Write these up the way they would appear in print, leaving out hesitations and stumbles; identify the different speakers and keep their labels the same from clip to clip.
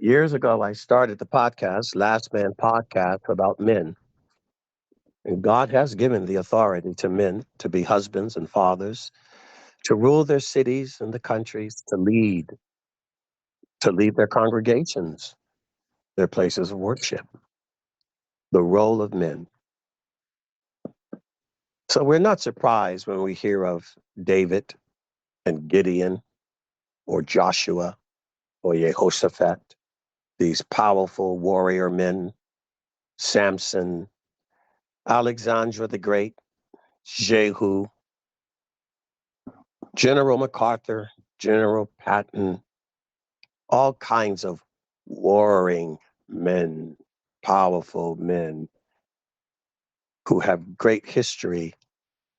Speaker 1: Years ago, I started the podcast, Last Man Podcast, about men. And God has given the authority to men to be husbands and fathers, to rule their cities and the countries, to lead their congregations, their places of worship, the role of men. So we're not surprised when we hear of David and Gideon or Joshua or Jehoshaphat, these powerful warrior men, Samson, Alexander the Great, Jehu, General MacArthur, General Patton, all kinds of warring men, powerful men who have great history.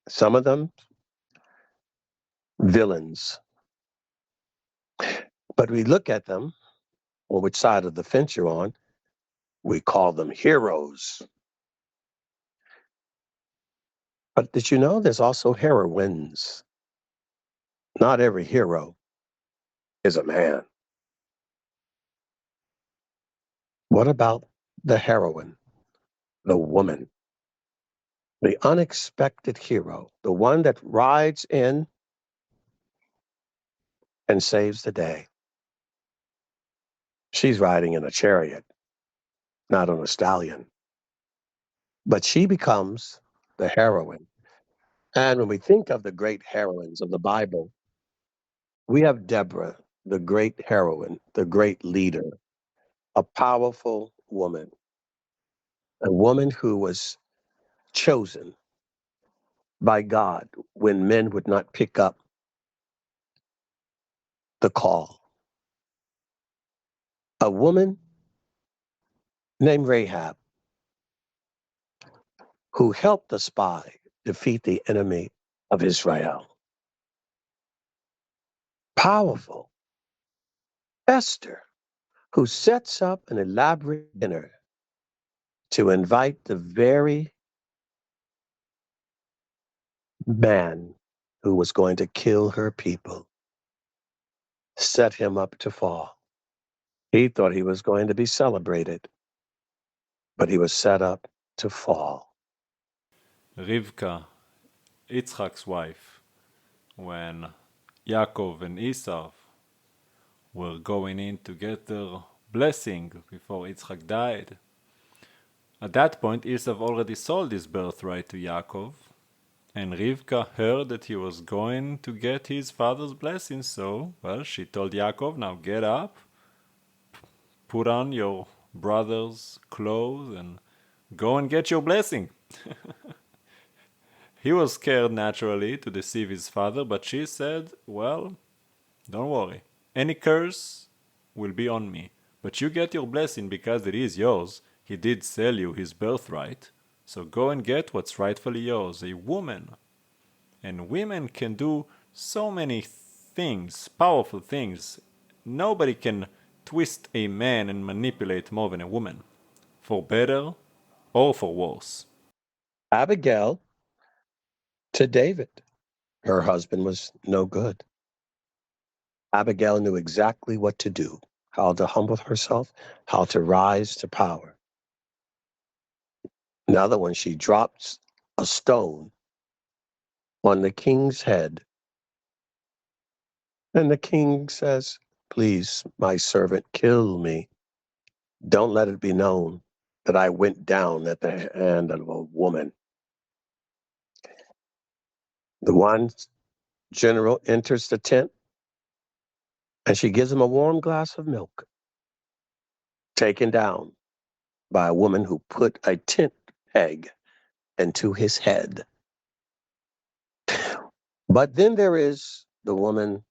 Speaker 1: Some of them villains. But we look at them, on which side of the fence you're on, we call them heroes. But did you know there's also heroines? Not every hero is a man. What about the heroine, the woman, the unexpected hero, the one that rides in and saves the day? She's riding in a chariot, not on a stallion, but she becomes the heroine. And when we think of the great heroines of the Bible, we have Deborah, the great heroine, the great leader, a powerful woman, a woman who was chosen by God when men would not pick up the call. A woman named Rahab who helped the spy defeat the enemy of Israel. Powerful Esther, who sets up an elaborate dinner to invite the very man who was going to kill her people, set him up to fall. He thought he was going to be celebrated, but he was set up to fall.
Speaker 2: Rivka, Yitzchak's wife, when Yaakov and Esau were going in to get their blessing before Yitzchak died. At that point, Esau already sold his birthright to Yaakov, and Rivka heard that he was going to get his father's blessing, so, well, she told Yaakov, now get up, put on your brother's clothes, and go and get your blessing. He was scared naturally to deceive his father, but she said, well, don't worry. Any curse will be on me. But you get your blessing because it is yours. He did sell you his birthright. So go and get what's rightfully yours, a woman. And women can do so many things, powerful things. Nobody can twist a man and manipulate more than a woman, for better or for worse.
Speaker 1: Abigail to David. Her husband was no good. Abigail knew exactly what to do, how to humble herself, how to rise to power. Another one, she drops a stone on the king's head. And the king says, please, my servant, kill me. Don't let it be known that I went down at the hand of a woman. The one general enters the tent and she gives him a warm glass of milk, taken down by a woman who put a tent peg into his head. But then there is the woman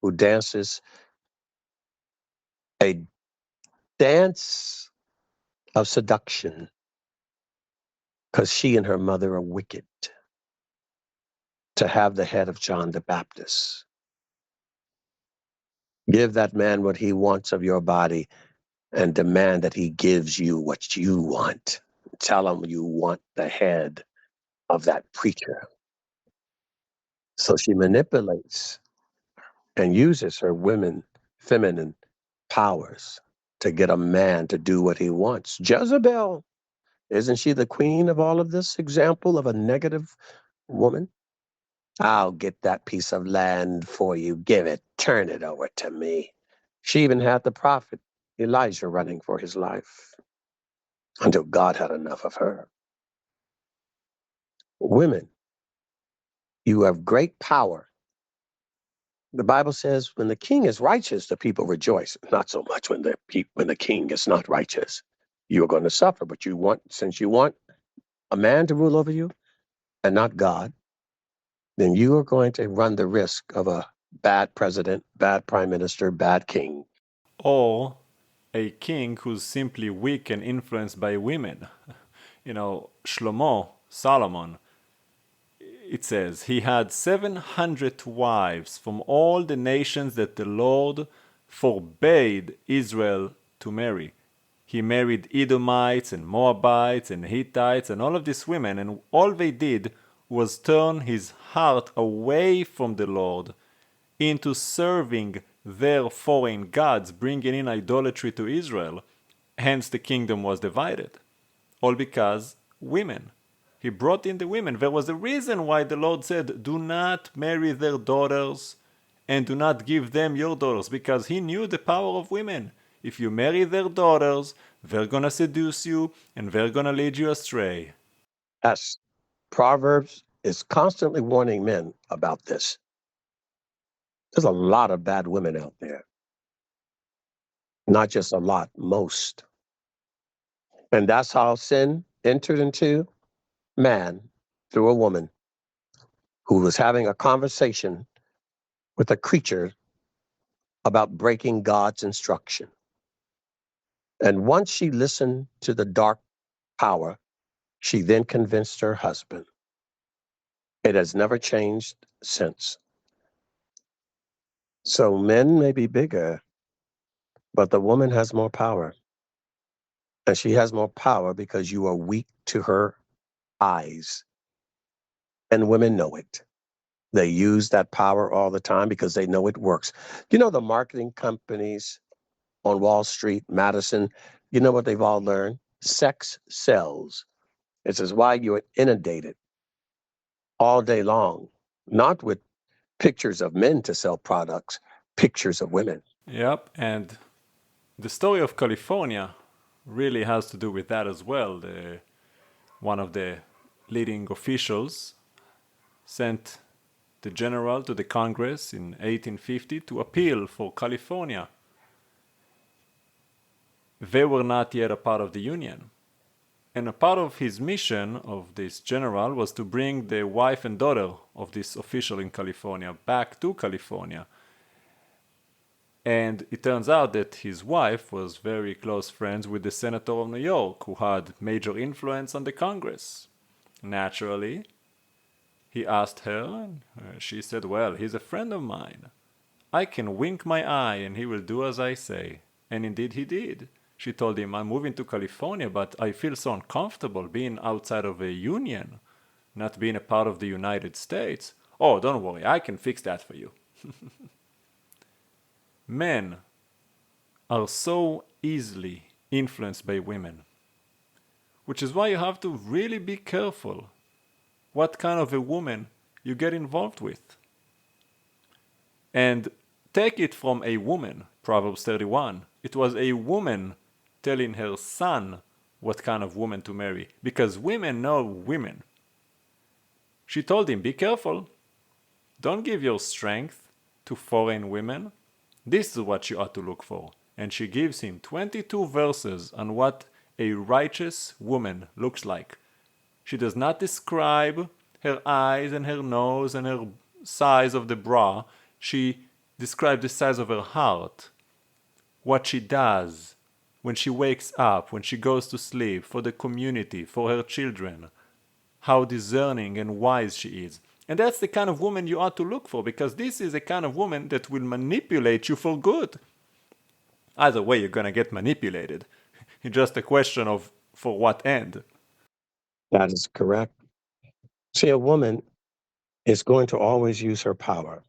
Speaker 1: who dances a dance of seduction because she and her mother are wicked to have the head of John the Baptist. Give that man what he wants of your body and demand that he gives you what you want. Tell him you want the head of that preacher. So she manipulates and uses her feminine powers to get a man to do what he wants. Jezebel, isn't she the queen of all of this example of a negative woman? I'll get that piece of land for you. Give it, turn it over to me. She even had the prophet Elijah running for his life until God had enough of her. Women, you have great power. The Bible says when the king is righteous, the people rejoice. Not so much when the king is not righteous. You are going to suffer, but since you want a man to rule over you and not God, then you are going to run the risk of a bad president, bad prime minister, bad king.
Speaker 2: Or a king who's simply weak and influenced by women. Shlomo, Solomon, it says, he had 700 wives from all the nations that the Lord forbade Israel to marry. He married Edomites and Moabites and Hittites and all of these women, and all they did was turn his heart away from the Lord into serving their foreign gods, bringing in idolatry to Israel. Hence, the kingdom was divided. All because women. He brought in the women. There was a reason why the Lord said, do not marry their daughters and do not give them your daughters, because he knew the power of women. If you marry their daughters, they're gonna seduce you and they're gonna lead you astray.
Speaker 1: Yes, Proverbs is constantly warning men about this. There's a lot of bad women out there. Not just a lot, most. And that's how sin entered into man through a woman who was having a conversation with a creature about breaking God's instruction. And once she listened to the dark power, she then convinced her husband. It has never changed since. So men may be bigger, but the woman has more power. And she has more power because you are weak to her eyes. And women know it. They use that power all the time because they know it works. The marketing companies on Wall Street, Madison, you know what they've all learned? Sex sells. This is why you're inundated all day long, not with pictures of men to sell products, pictures of women.
Speaker 2: Yep, and the story of California really has to do with that as well. One of the leading officials sent the general to the Congress in 1850 to appeal for California. They were not yet a part of the Union. And a part of his mission of this general was to bring the wife and daughter of this official in California back to California. And it turns out that his wife was very close friends with the senator of New York, who had major influence on the Congress. Naturally, he asked her, and she said, well, he's a friend of mine. I can wink my eye and he will do as I say. And indeed he did. She told him, I'm moving to California, but I feel so uncomfortable being outside of a union, not being a part of the United States. Oh, don't worry, I can fix that for you. Men are so easily influenced by women, which is why you have to really be careful what kind of a woman you get involved with. And take it from a woman, Proverbs 31. It was a woman telling her son what kind of woman to marry, because women know women. She told him, be careful. Don't give your strength to foreign women. This is what you ought to look for. And she gives him 22 verses on what a righteous woman looks like. She does not describe her eyes and her nose and her size of the bra. She describes the size of her heart, what she does when she wakes up, when she goes to sleep, for the community, for her children, how discerning and wise she is. And that's the kind of woman you ought to look for, because this is a kind of woman that will manipulate you for good. Either way, you're going to get manipulated. It's just a question of for what end.
Speaker 1: That is correct. See, a woman is going to always use her power.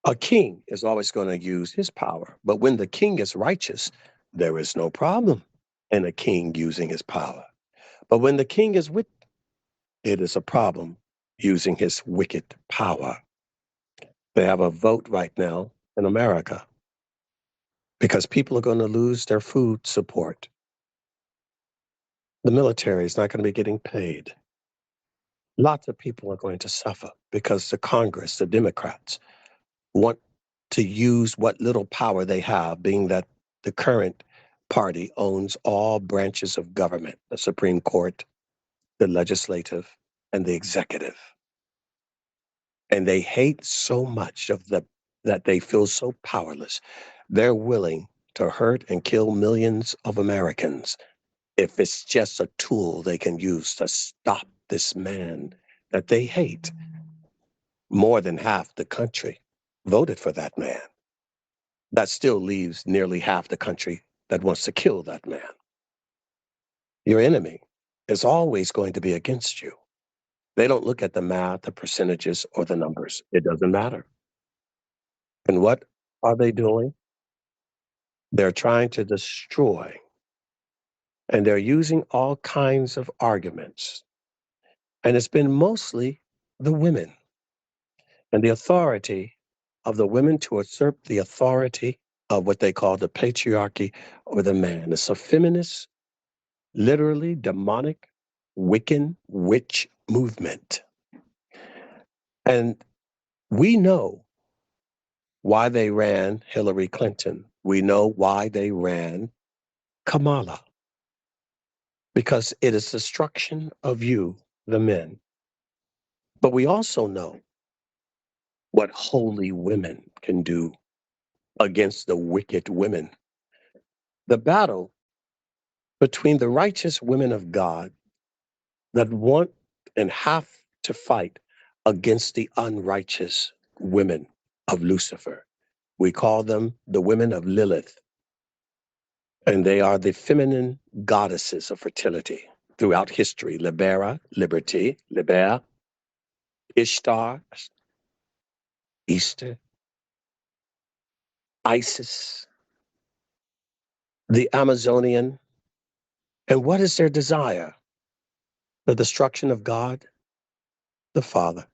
Speaker 1: A king is always going to use his power. But when the king is righteous, there is no problem in a king using his power. But when the king is wicked, it is a problem using his wicked power. They have a vote right now in America because people are going to lose their food support. The military is not going to be getting paid. Lots of people are going to suffer because the Congress, the Democrats, want to use what little power they have, being that the current party owns all branches of government, the Supreme Court, the legislative, and the executive. And they hate so much of that they feel so powerless. They're willing to hurt and kill millions of Americans if it's just a tool they can use to stop this man that they hate. More than half the country voted for that man. That still leaves nearly half the country that wants to kill that man. Your enemy is always going to be against you. They don't look at the math, the percentages, or the numbers. It doesn't matter. And what are they doing? They're trying to destroy, and they're using all kinds of arguments. And it's been mostly the women and the authority of the women to usurp the authority of what they call the patriarchy or the man. It's a feminist, literally demonic, Wiccan witch movement. And we know why they ran Hillary Clinton. We know why they ran Kamala. Because it is destruction of you, the men. But we also know what holy women can do against the wicked women. The battle between the righteous women of God that want and have to fight against the unrighteous women of Lucifer. We call them the women of Lilith, and they are the feminine goddesses of fertility throughout history. Libera, liberty, Liber, Ishtar, Easter, Isis, the Amazonian. And what is their desire? The destruction of God, the Father,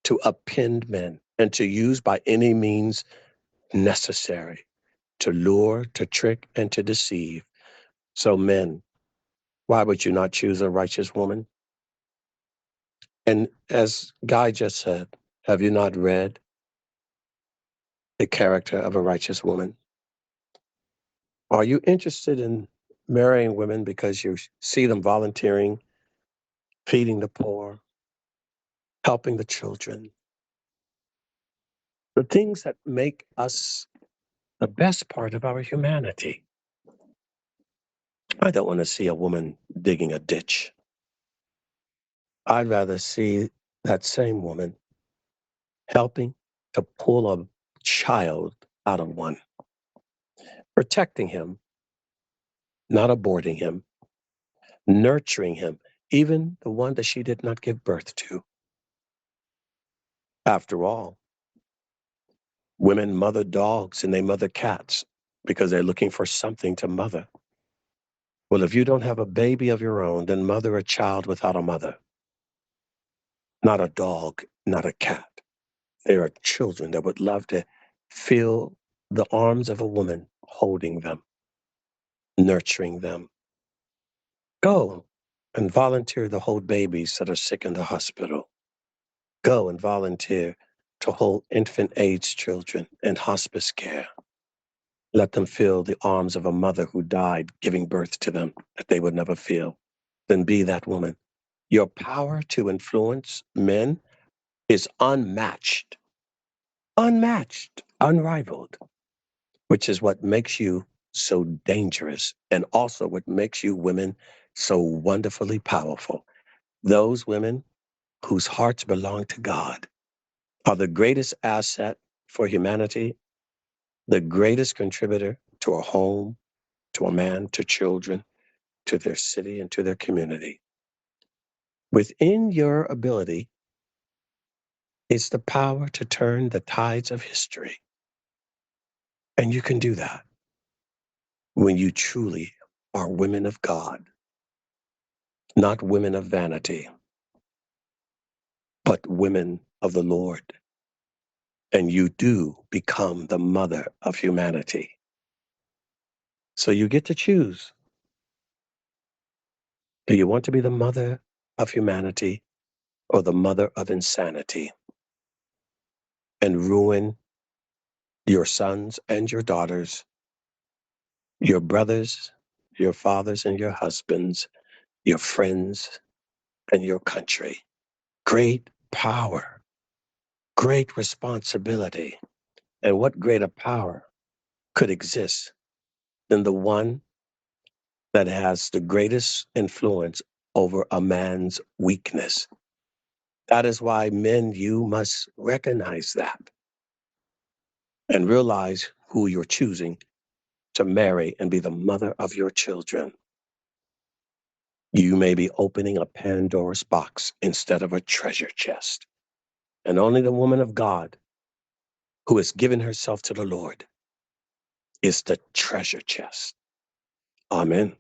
Speaker 1: to append men and to use by any means necessary to lure, to trick, and to deceive. So, men, why would you not choose a righteous woman? And as Guy just said, have you not read the character of a righteous woman? Are you interested in marrying women because you see them volunteering, feeding the poor, helping the children? The things that make us the best part of our humanity. I don't want to see a woman digging a ditch. I'd rather see that same woman helping to pull a child out of one, protecting him, not aborting him, nurturing him, even the one that she did not give birth to. After all, women mother dogs and they mother cats because they're looking for something to mother. Well, if you don't have a baby of your own, then mother a child without a mother. Not a dog, not a cat. There are children that would love to feel the arms of a woman holding them, nurturing them. Go and volunteer to hold babies that are sick in the hospital. Go and volunteer to hold infant AIDS children in hospice care. Let them feel the arms of a mother who died giving birth to them that they would never feel. Then be that woman. Your power to influence men is unmatched, unrivaled, which is what makes you so dangerous and also what makes you women so wonderfully powerful. Those women whose hearts belong to God are the greatest asset for humanity, the greatest contributor to a home, to a man, to children, to their city, and to their community. Within your ability is the power to turn the tides of history. And you can do that. when you truly are women of God, not women of vanity, but women of the Lord. And you do become the mother of humanity. So you get to choose. Do you want to be the mother of humanity or the mother of insanity and ruin your sons and your daughters, your brothers, your fathers and your husbands, your friends and your country? Great power, great responsibility. And what greater power could exist than the one that has the greatest influence over a man's weakness? That is why, men, you must recognize that and realize who you're choosing to marry and be the mother of your children. You may be opening a Pandora's box instead of a treasure chest. And only the woman of God who has given herself to the Lord is the treasure chest. Amen.